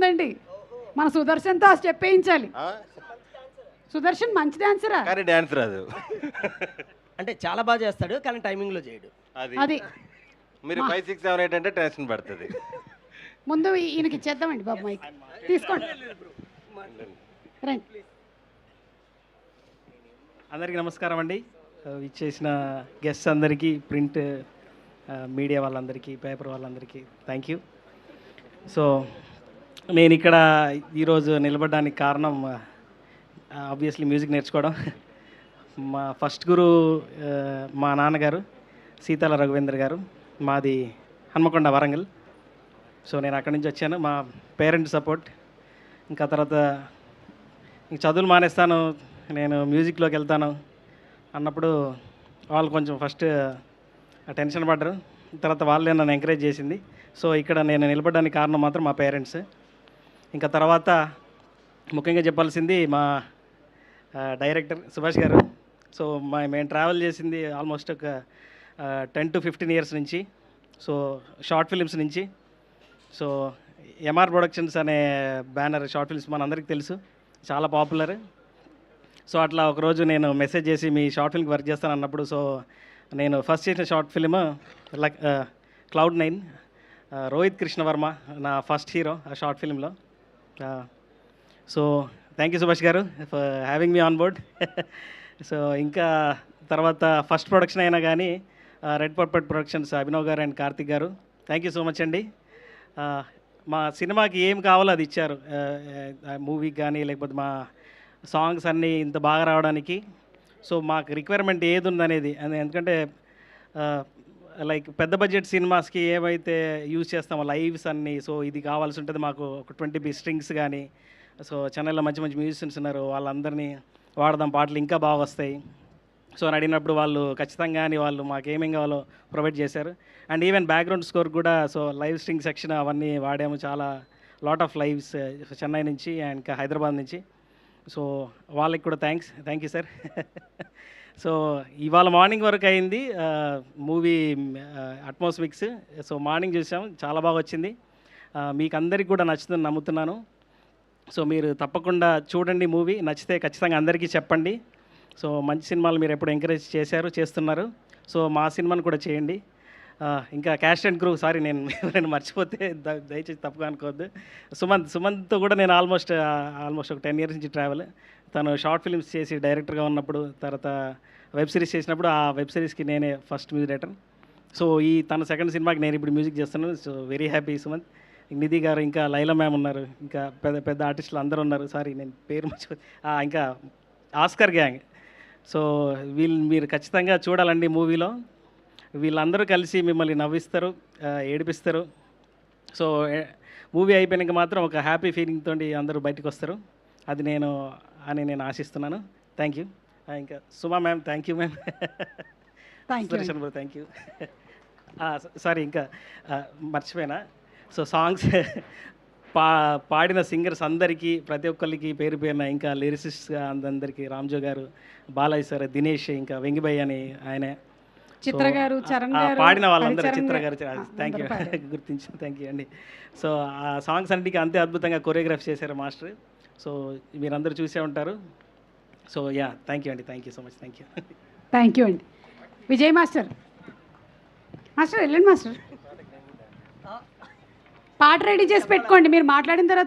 ఉందండి. మన సుదర్శన్తో ఆ స్టెప్ వేయించాలి. సుదర్శన్ మంచి డాన్సరా, కానీ డాన్స్ రాదు. అంటే చాలా బాగా చేస్తాడు కానీ టైమింగ్లో చేయడు. అది మీరు 5, 6, 7, 8 అంటే టెన్షన్ పడుతుంది. ముందు ఈయనకి ఇచ్చేద్దామండి బాబు మైక్ తీసుకోండి రండి. అందరికీ నమస్కారం అండి. ఇచ్చేసిన గెస్ట్స్ అందరికీ, ప్రింట్ మీడియా వాళ్ళందరికీ, పేపర్ వాళ్ళందరికీ థ్యాంక్ యూ. సో నేను ఇక్కడ ఈరోజు నిలబడడానికి కారణం ఆబ్వియస్లీ మ్యూజిక్ నేర్చుకోవడం. మా ఫస్ట్ గురు మా నాన్నగారు సీతాల రఘువేంద్ర గారు, మాది హన్మకొండ వరంగల్. సో నేను అక్కడి నుంచి వచ్చాను. మా పేరెంట్ సపోర్ట్, ఇంకా తర్వాత ఇంక చదువులు మానేస్తాను, నేను మ్యూజిక్లోకి వెళ్తాను అన్నప్పుడు వాళ్ళు కొంచెం ఫస్ట్ టెన్షన్ పడ్డారు. తర్వాత వాళ్ళే నన్ను ఎంకరేజ్ చేసింది. సో ఇక్కడ నేను నిలబడడానికి కారణం మాత్రం మా పేరెంట్స్. ఇంకా తర్వాత ముఖ్యంగా చెప్పాల్సింది మా డైరెక్టర్ సుభాష్ గారు. సో మేము ట్రావెల్ చేసింది ఆల్మోస్ట్ ఒక 10 to 15 years నుంచి. సో షార్ట్ ఫిలిమ్స్ నుంచి. సో ఎంఆర్ ప్రొడక్షన్స్ అనే బ్యానర్ షార్ట్ ఫిల్మ్స్ మనందరికీ తెలుసు, చాలా పాపులర్. సో అట్లా ఒకరోజు నేను మెసేజ్ చేసి మీ షార్ట్ ఫిల్మ్కి వర్క్ చేస్తాను అన్నప్పుడు, సో నేను ఫస్ట్ చేసిన short film Cloud9. Rohit Krishnavarma నా ఫస్ట్ హీరో ఆ షార్ట్ ఫిల్మ్లో. సో థ్యాంక్ యూ సుభాష్ గారు for having me on board. So ఇంకా తర్వాత ఫస్ట్ ప్రొడక్షన్ అయినా కానీ రెడ్ పర్పట్ ప్రొడక్షన్స్ అభినవ్ గారు అండ్ కార్తిక్ గారు, థ్యాంక్ యూ సో మచ్ అండి. మా సినిమాకి ఏం కావాలో అది ఇచ్చారు, మూవీకి కానీ లేకపోతే మా సాంగ్స్ అన్నీ ఇంత బాగా రావడానికి. సో మాకు రిక్వైర్మెంట్ ఏది ఉందనేది, ఎందుకంటే లైక్ పెద్ద బడ్జెట్ సినిమాస్కి ఏమైతే యూజ్ చేస్తామో లైవ్స్ అన్నీ, సో ఇది కావాల్సి ఉంటుంది మాకు. ఒక 20 స్ట్రింగ్స్ కానీ, సో చెన్నైలో మంచి మంచి మ్యూజిషియన్స్ ఉన్నారు, వాళ్ళందరినీ వాడదాం, పాటలు ఇంకా బాగా వస్తాయి. సో అని అడిగినప్పుడు వాళ్ళు ఖచ్చితంగా అని వాళ్ళు మాకు ఏమేం కావాలో ప్రొవైడ్ చేశారు. అండ్ ఈవెన్ బ్యాక్గ్రౌండ్ స్కోర్ కూడా సో లైవ్ స్ట్రింగ్ సెక్షన్ అవన్నీ వాడాము, చాలా లాట్ ఆఫ్ లైవ్స్ చెన్నై నుంచి అండ్ ఇంకా హైదరాబాద్ నుంచి. సో వాళ్ళకి కూడా థ్యాంక్ యూ సార్. సో ఇవాళ మార్నింగ్ వరకు అయింది మూవీ అట్మాస్ఫిక్స్. సో మార్నింగ్ చూసాం, చాలా బాగా వచ్చింది. మీకు అందరికీ కూడా నచ్చుతుందని నమ్ముతున్నాను. సో మీరు తప్పకుండా చూడండి మూవీ, నచ్చితే ఖచ్చితంగా అందరికీ చెప్పండి. సో మంచి సినిమాలు మీరు ఎప్పుడు ఎంకరేజ్ చేస్తున్నారు. సో మా సినిమాను కూడా చేయండి. ఇంకా క్యాస్ట్ అండ్ క్రూ, సారీ నేను మర్చిపోతే దయచేసి తప్పుగా అనుకోవద్దు. సుమంత్తో కూడా నేను ఆల్మోస్ట్ ఒక 10 years నుంచి ట్రావెల్. తను షార్ట్ ఫిల్మ్స్ చేసి డైరెక్టర్గా ఉన్నప్పుడు, తర్వాత వెబ్ సిరీస్ చేసినప్పుడు ఆ వెబ్ సిరీస్కి నేనే ఫస్ట్ మ్యూజిక్ డైరెక్టర్. సో తన సెకండ్ సినిమాకి నేను ఇప్పుడు మ్యూజిక్ చేస్తున్నాను. So very happy Sumanth. Nidhi గారు, ఇంకా లైలా మ్యామ్ ఉన్నారు, ఇంకా పెద్ద పెద్ద ఆర్టిస్టులు అందరూ ఉన్నారు. సారీ నేను పేరు మర్చిపో, ఇంకా ఆస్కర్ గ్యాంగ్. సో మీరు ఖచ్చితంగా చూడాలండి మూవీలో. వీళ్ళందరూ కలిసి మిమ్మల్ని నవ్విస్తారు, ఏడిపిస్తారు. సో మూవీ అయిపోయినాక మాత్రం ఒక హ్యాపీ ఫీలింగ్ తోటి అందరూ బయటకు వస్తారు. అది నేను ఆశిస్తున్నాను. Thank you. ఇంకా Suma ma'am, thank you ma'am. Sudarshan bro, thank you. Sorry ఇంకా మర్చిపోయినా. సో సాంగ్స్ పాడిన సింగర్స్ అందరికీ, ప్రతి ఒక్కరికి పేరు పేరున, ఇంకా లిరిసిస్ట్ అందరికీ రామ్జో గారు, బాలయ్య సార్, దినేష్, ఇంకా వెంగిబాయ్ అని ఆయనే, చిత్ర గారు, చరణ్ గారు, పాడిన వాళ్ళందరూ, చిత్ర గారు, థ్యాంక్ యూ, గుర్తించాను, థ్యాంక్ యూ అండి. సో ఆ సాంగ్స్ అన్నిటికీ అంతే అద్భుతంగా కొరియోగ్రాఫ్ చేశారు మాస్టర్. సో మీరందరూ చూసే ఉంటారు. సో థ్యాంక్ యూ అండి, thank you so much, thank you అండి. విజయ్ మాస్టర్ వెళ్ళండి మాస్టర్, పాట రెడీ చేసి పెట్టుకోండి. మీరు మాట్లాడిన తర్వాత